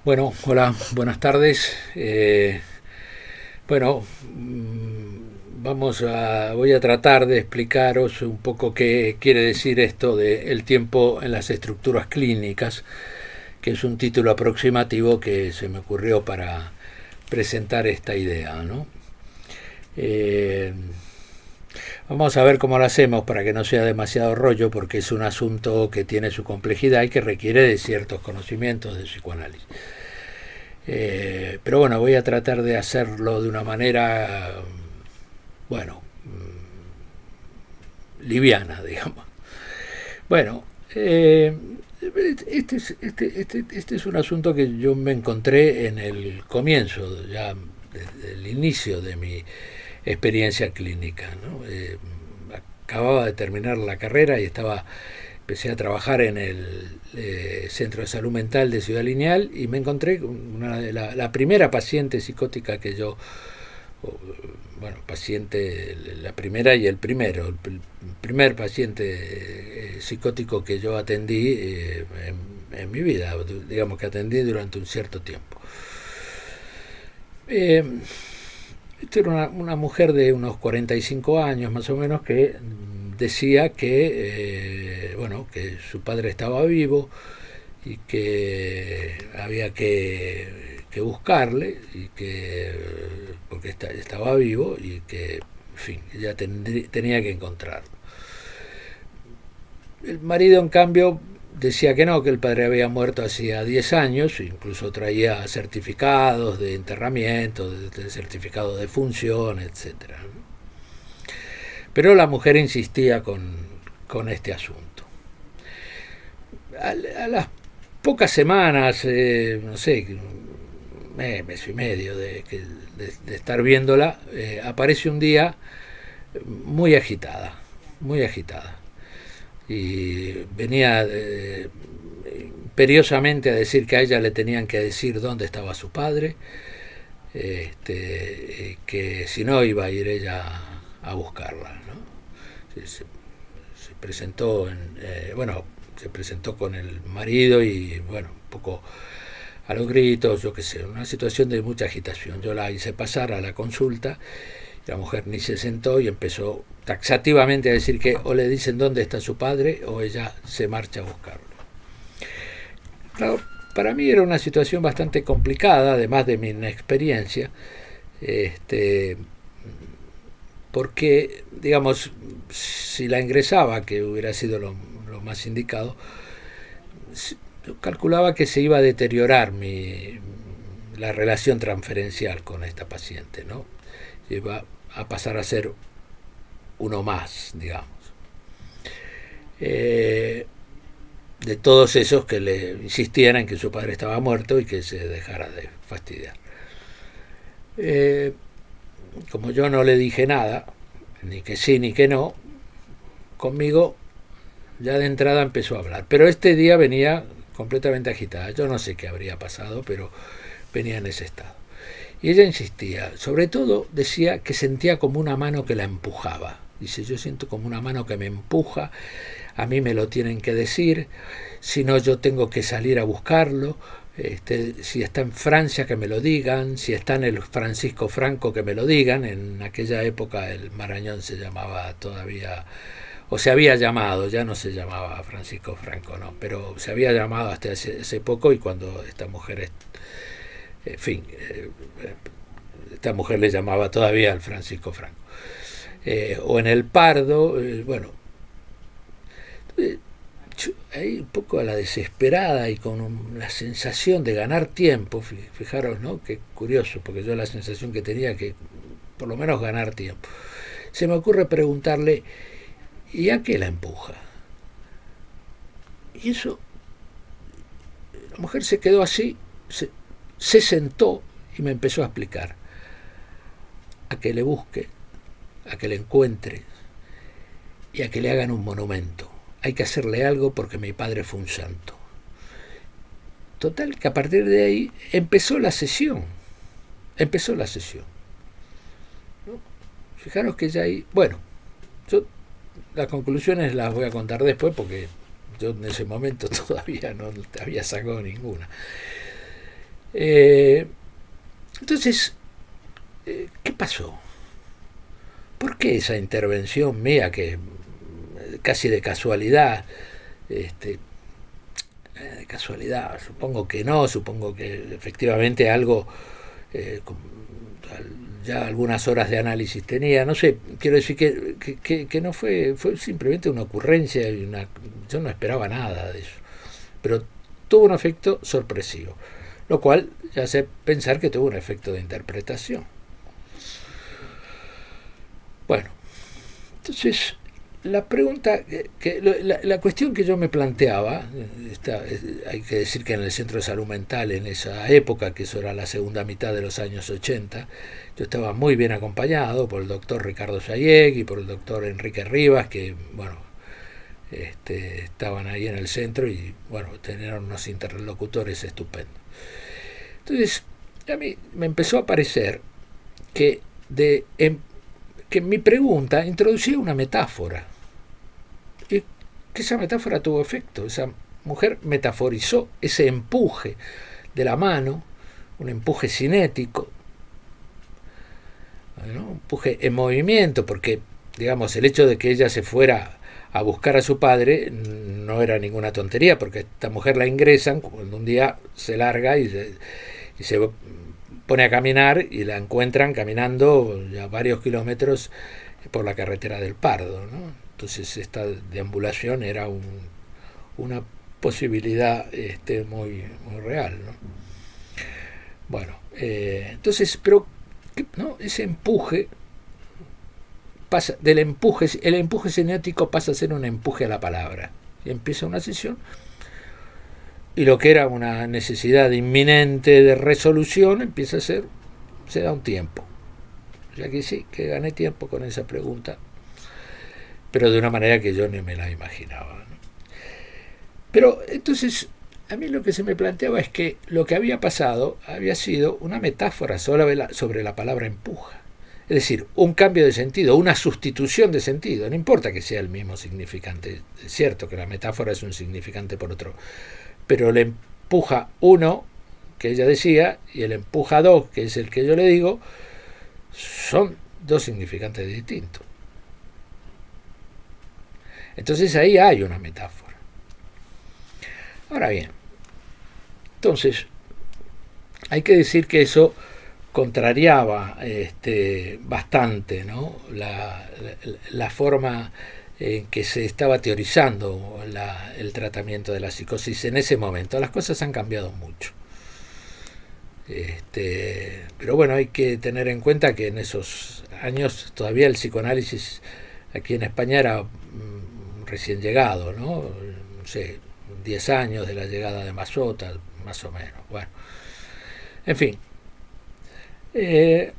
Bueno, hola, buenas tardes. Bueno, voy a tratar de explicaros un poco qué quiere decir esto de el tiempo en las estructuras clínicas, que es un título aproximativo que se me ocurrió para presentar esta idea, ¿no? Eh, Vamos a ver cómo lo hacemos para que no sea demasiado rollo, porque es un asunto que tiene su complejidad y que requiere de ciertos conocimientos de psicoanálisis. Pero bueno, voy a tratar de hacerlo de una manera, bueno, liviana, digamos. Bueno, este es un asunto que yo me encontré en el comienzo, ya desde el inicio de mi experiencia clínica, ¿no? Acababa de terminar la carrera y empecé a trabajar en el Centro de Salud Mental de Ciudad Lineal y me encontré con la primera paciente psicótica que yo, bueno, paciente, la primera y el primero, el primer paciente psicótico que yo atendí en mi vida, digamos que atendí durante un cierto tiempo. Eh, Esta era una mujer de unos 45 años más o menos que decía que, bueno, que su padre estaba vivo y que había que buscarle y que porque estaba vivo y que, en fin, ella tenía que encontrarlo. El marido, en cambio, decía que no, que el padre había muerto hacía 10 años, incluso traía certificados de enterramiento, de certificados de función, etcétera. Pero la mujer insistía con este asunto. A las pocas semanas, no sé, mes y medio de estar viéndola, aparece un día muy agitada, muy agitada. Y venía imperiosamente a decir que a ella le tenían que decir dónde estaba su padre, que si no iba a ir ella a buscarla, ¿no? Se presentó bueno, se presentó con el marido y bueno, un poco a los gritos, yo qué sé, una situación de mucha agitación. Yo la hice pasar a la consulta, la mujer ni se sentó y empezó taxativamente a decir que o le dicen dónde está su padre o ella se marcha a buscarlo. Claro, para mí era una situación bastante complicada, además de mi inexperiencia, este, porque, digamos, si la ingresaba, que hubiera sido lo más indicado, yo calculaba que se iba a deteriorar la relación transferencial con esta paciente, ¿no? Iba a pasar a ser uno más, digamos. De todos esos que le insistían en que su padre estaba muerto y que se dejara de fastidiar. Como yo no le dije nada, ni que sí ni que no, conmigo ya de entrada empezó a hablar. Pero este día venía completamente agitada. Yo no sé qué habría pasado, pero venía en ese estado. Y ella insistía, sobre todo decía que sentía como una mano que la empujaba. Dice, yo siento como una mano que me empuja, a mí me lo tienen que decir, si no yo tengo que salir a buscarlo, si está en Francia que me lo digan, si está en el Francisco Franco que me lo digan. En aquella época el Marañón se llamaba todavía, o se había llamado, ya no se llamaba Francisco Franco, no, pero se había llamado hasta hace poco, y cuando esta mujer, en fin, esta mujer le llamaba todavía al Francisco Franco. O en el Pardo, bueno, ahí un poco a la desesperada y con la sensación de ganar tiempo. Fijaros, ¿no? Qué curioso, porque yo la sensación que tenía que por lo menos ganar tiempo. Se me ocurre preguntarle, ¿y a qué la empuja? Y eso, la mujer se quedó así, se sentó y me empezó a explicar. A que le busque, a que le encuentre y a que le hagan un monumento. Hay que hacerle algo porque mi padre fue un santo. Total, que a partir de ahí empezó la sesión. Empezó la sesión. ¿No? Fijaros que ya ahí, bueno, yo las conclusiones las voy a contar después, porque yo en ese momento todavía no había sacado ninguna. Eh, entonces, ¿qué pasó? ¿Por qué esa intervención mía que casi de casualidad, de casualidad, supongo que no, supongo que efectivamente algo, ya algunas horas de análisis tenía, no sé, quiero decir que no fue simplemente una ocurrencia y yo no esperaba nada de eso, pero tuvo un efecto sorpresivo, lo cual ya hace pensar que tuvo un efecto de interpretación. Bueno, entonces la pregunta, la cuestión que yo me planteaba, hay que decir que en el Centro de Salud Mental, en esa época, que eso era la segunda mitad de los años 80, yo estaba muy bien acompañado por el doctor Ricardo Sayeg y por el doctor Enrique Rivas, que, bueno, estaban ahí en el centro y, bueno, tenían unos interlocutores estupendos. Entonces, a mí me empezó a parecer que que mi pregunta introducía una metáfora y que esa metáfora tuvo efecto. Esa mujer metaforizó ese empuje de la mano, un empuje cinético, ¿no? Un empuje en movimiento, porque, digamos, el hecho de que ella se fuera a buscar a su padre no era ninguna tontería, porque a esta mujer la ingresan cuando un día se larga y se pone a caminar y la encuentran caminando ya varios kilómetros por la carretera del Pardo, ¿no? Entonces esta deambulación era una posibilidad muy real, ¿no? Bueno, entonces, pero ¿no? Ese empuje pasa del empuje, el empuje semiótico pasa a ser un empuje a la palabra. Y empieza una sesión y lo que era una necesidad inminente de resolución empieza a ser, se da un tiempo. O sea que sí, que gané tiempo con esa pregunta, pero de una manera que yo ni me la imaginaba, ¿no? Pero entonces, a mí lo que se me planteaba es que lo que había pasado había sido una metáfora sobre la palabra empuja. Es decir, un cambio de sentido, una sustitución de sentido. No importa que sea el mismo significante. Es cierto que la metáfora es un significante por otro, pero el empuja uno, que ella decía, y el empuja dos, que es el que yo le digo, son dos significantes distintos. Entonces ahí hay una metáfora. Ahora bien, entonces hay que decir que eso contrariaba bastante, ¿no? la forma en que se estaba teorizando el tratamiento de la psicosis en ese momento. Las cosas han cambiado mucho. Pero bueno, hay que tener en cuenta que en esos años todavía el psicoanálisis aquí en España era recién llegado, ¿no? No sé, 10 años de la llegada de Masota, más o menos. Bueno, en fin. Porque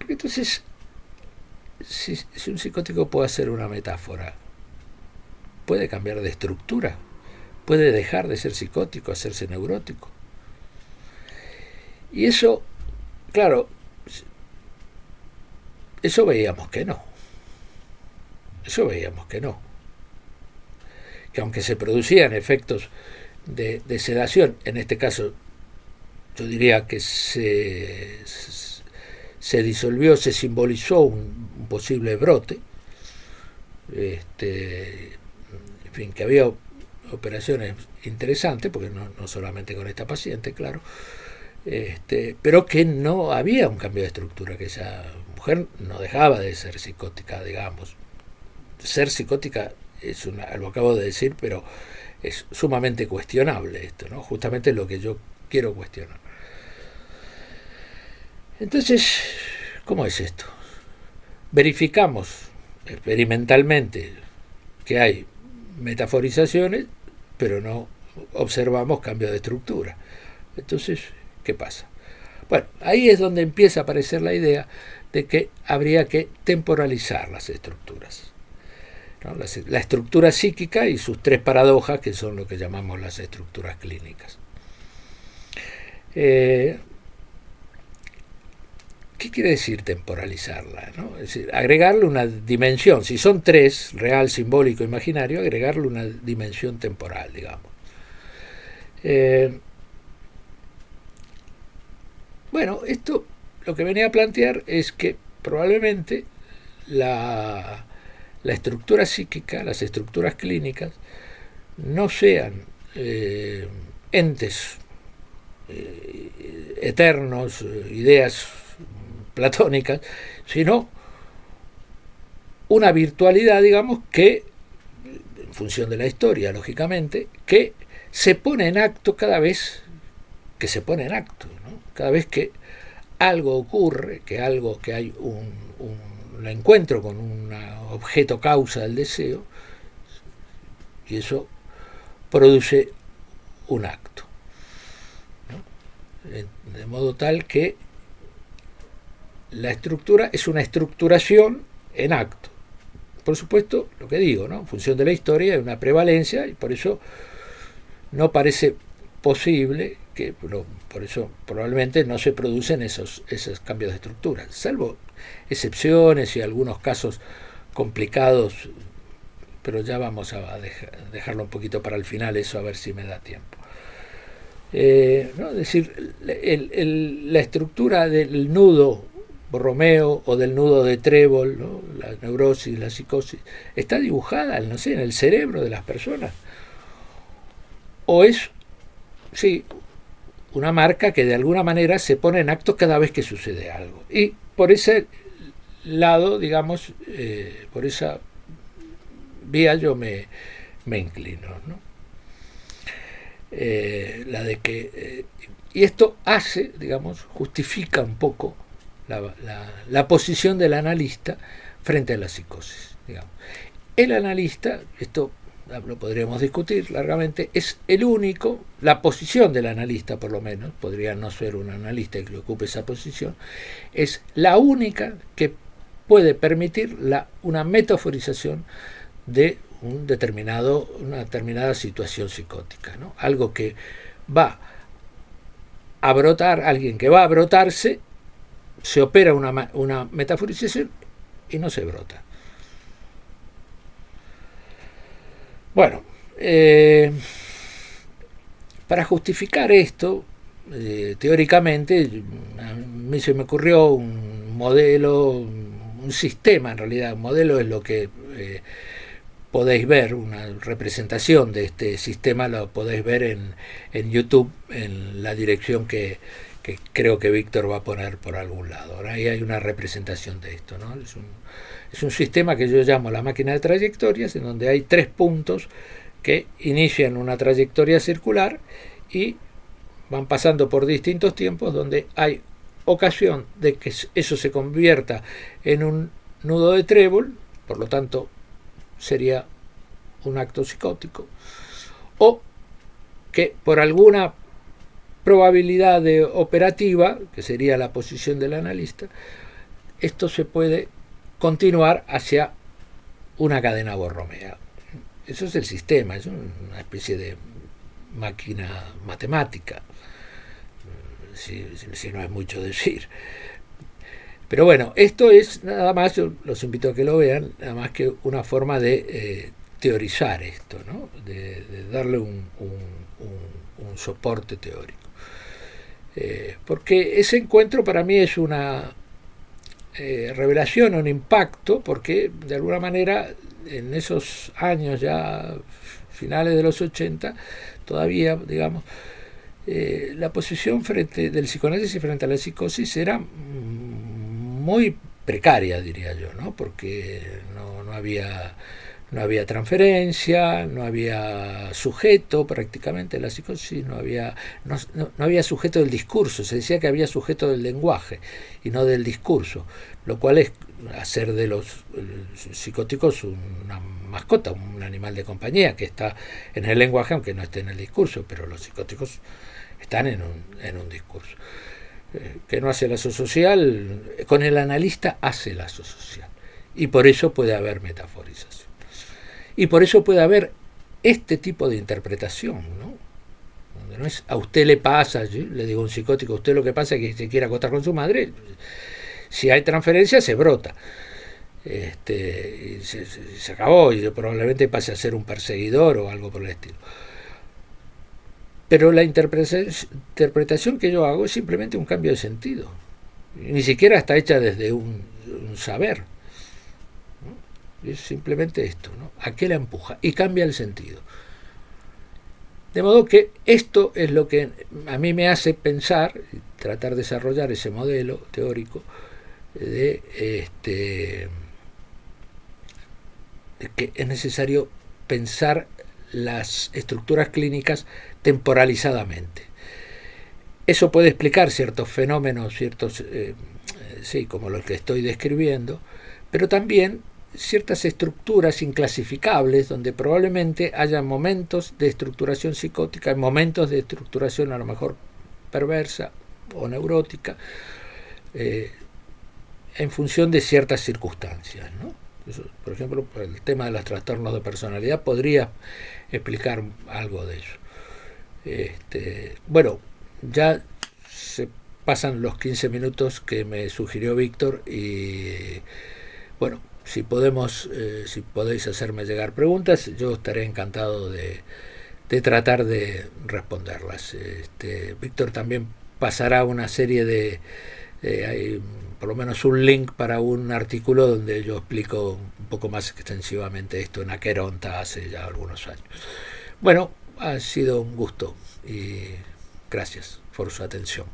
entonces, si un psicótico puede hacer una metáfora, puede cambiar de estructura, puede dejar de ser psicótico, hacerse neurótico. Y eso, claro, eso veíamos que no. Eso veíamos que no. Que aunque se producían efectos de sedación, en este caso yo diría que se disolvió, se simbolizó un posible brote, en fin, que había operaciones interesantes, porque no solamente con esta paciente, claro, pero que no había un cambio de estructura, que esa mujer no dejaba de ser psicótica, digamos. Ser psicótica lo acabo de decir, pero es sumamente cuestionable esto, ¿no? Justamente lo que yo quiero cuestionar. Entonces, ¿cómo es esto? Verificamos experimentalmente que hay metaforizaciones, pero no observamos cambio de estructura. Entonces, ¿qué pasa? Bueno, ahí es donde empieza a aparecer la idea de que habría que temporalizar las estructuras, ¿no? La estructura psíquica y sus tres paradojas, que son lo que llamamos las estructuras clínicas. ¿Qué quiere decir temporalizarla, ¿no? Es decir, agregarle una dimensión. Si son tres, real, simbólico, imaginario, agregarle una dimensión temporal, digamos. Bueno, esto lo que venía a plantear es que probablemente la estructura psíquica, las estructuras clínicas, no sean entes eternos, ideas platónicas, sino una virtualidad, digamos, que, en función de la historia, lógicamente, que se pone en acto cada vez que se pone en acto, ¿no? Cada vez que algo ocurre, que hay un encuentro con un objeto causa del deseo, y eso produce un acto, ¿no? De modo tal que la estructura es una estructuración en acto. Por supuesto, lo que digo, ¿no? En función de la historia hay una prevalencia y por eso no parece posible que, por eso probablemente no se producen esos cambios de estructura, salvo excepciones y algunos casos complicados, pero ya vamos a dejarlo un poquito para el final, eso, a ver si me da tiempo. ¿No? Es decir, la estructura del nudo Borromeo o del nudo de Trébol, ¿no? La neurosis, la psicosis, está dibujada, no sé, en el cerebro de las personas. O es, sí, una marca que de alguna manera se pone en acto cada vez que sucede algo. Y por ese lado, digamos, por esa vía yo me inclino, ¿no? La de que y esto hace, digamos, justifica un poco la posición del analista frente a la psicosis, digamos. El analista, esto lo podríamos discutir largamente, es el único, la posición del analista por lo menos, podría no ser un analista que ocupe esa posición, es la única que puede permitir una metaforización de una determinada situación psicótica, ¿no? Algo que va a brotar, alguien que va a brotarse, se opera una metaforización y no se brota. Bueno, para justificar esto, teóricamente, a mí se me ocurrió un modelo, un sistema en realidad. Un modelo es lo que podéis ver, una representación de este sistema lo podéis ver en YouTube, en la dirección que creo que Víctor va a poner por algún lado. Ahora ahí hay una representación de esto, ¿no? Es un sistema que yo llamo la máquina de trayectorias, en donde hay 3 puntos que inician una trayectoria circular y van pasando por distintos tiempos, donde hay ocasión de que eso se convierta en un nudo de trébol, por lo tanto sería un acto psicótico, o que por alguna probabilidad operativa, que sería la posición del analista, esto se puede continuar hacia una cadena borromea. Eso es el sistema, es una especie de máquina matemática, si no es mucho decir. Pero bueno, esto es nada más, yo los invito a que lo vean, nada más que una forma de teorizar esto, ¿no? de darle un soporte teórico. Porque ese encuentro para mí es una revelación, un impacto, porque de alguna manera en esos años ya finales de los 80, todavía, digamos, la posición del psicoanálisis frente a la psicosis era muy precaria, diría yo, ¿no? Porque no había transferencia, no había sujeto prácticamente en la psicosis, no había sujeto del discurso, se decía que había sujeto del lenguaje y no del discurso, lo cual es hacer de los psicóticos una mascota, un animal de compañía que está en el lenguaje aunque no esté en el discurso, pero los psicóticos están en un discurso. Que no hace lazo social, con el analista hace lazo social, y por eso puede haber metaforización. Y por eso puede haber este tipo de interpretación, ¿no? Donde no es a usted le pasa, yo le digo a un psicótico, a usted lo que pasa es que se quiere acostar con su madre, si hay transferencia se brota, y se acabó, y probablemente pase a ser un perseguidor o algo por el estilo. Pero la interpretación que yo hago es simplemente un cambio de sentido. Ni siquiera está hecha desde un saber. ¿No? Es simplemente esto, ¿no? ¿A qué la empuja? Y cambia el sentido. De modo que esto es lo que a mí me hace pensar, tratar de desarrollar ese modelo teórico de que es necesario pensar las estructuras clínicas temporalizadamente. Eso puede explicar ciertos fenómenos, sí, como los que estoy describiendo, pero también ciertas estructuras inclasificables donde probablemente haya momentos de estructuración psicótica, momentos de estructuración a lo mejor perversa o neurótica, en función de ciertas circunstancias, ¿no? Eso, por ejemplo, el tema de los trastornos de personalidad podría explicar algo de eso. Bueno, ya se pasan los 15 minutos que me sugirió Víctor y bueno, si podéis hacerme llegar preguntas, yo estaré encantado de tratar de responderlas. Víctor también pasará una serie hay por lo menos un link para un artículo donde yo explico un poco más extensivamente esto en Aqueronta hace ya algunos años. Bueno, ha sido un gusto y gracias por su atención.